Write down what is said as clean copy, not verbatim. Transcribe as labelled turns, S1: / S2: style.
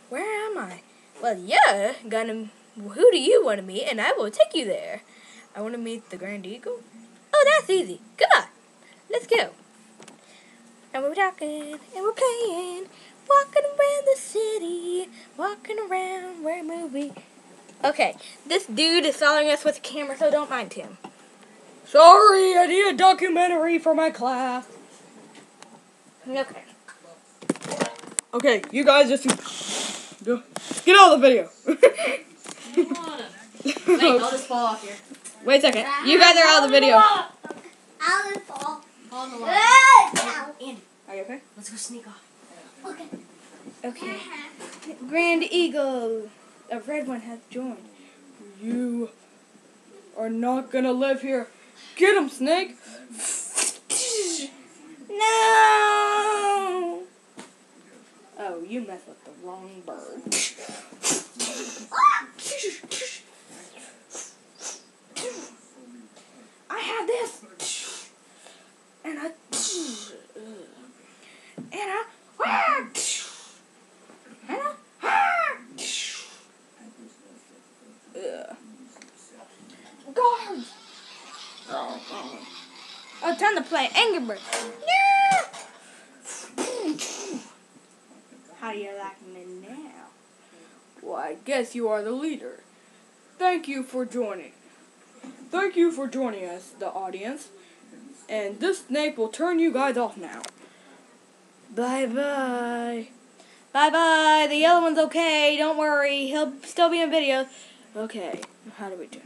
S1: Where am I? Well, you're gonna... Who do you want to meet? And I will take you there. I want to meet the Grand Eagle. Oh, that's easy. Come on. Let's go. And we're talking, and we're playing, walking around the city, walking around where a movie. Okay, this dude is following us with a camera, so don't mind him. Sorry, I need a documentary for my class. Okay. Okay, you guys just get out of the video.
S2: Wait, I'll just fall off here.
S1: Wait a second. You guys are out of the video.
S2: I'll just fall. Fall in the line. Andy,
S1: Are you okay?
S2: let's go sneak off.
S3: Okay.
S1: Okay. Grand Eagle. A red one has joined. You are not gonna live here. Get him, Snake. No. Oh, you messed with the wrong bird. I had this. And I... Guards! Oh, time to play Angry Birds. How do you like me now? Well, I guess you are the leader. Thank you for joining. Thank you for joining us, the audience. And this snake will turn you guys off now. Bye-bye. Bye-bye. The yellow one's okay. Don't worry. He'll still be in videos. Okay. How do we do?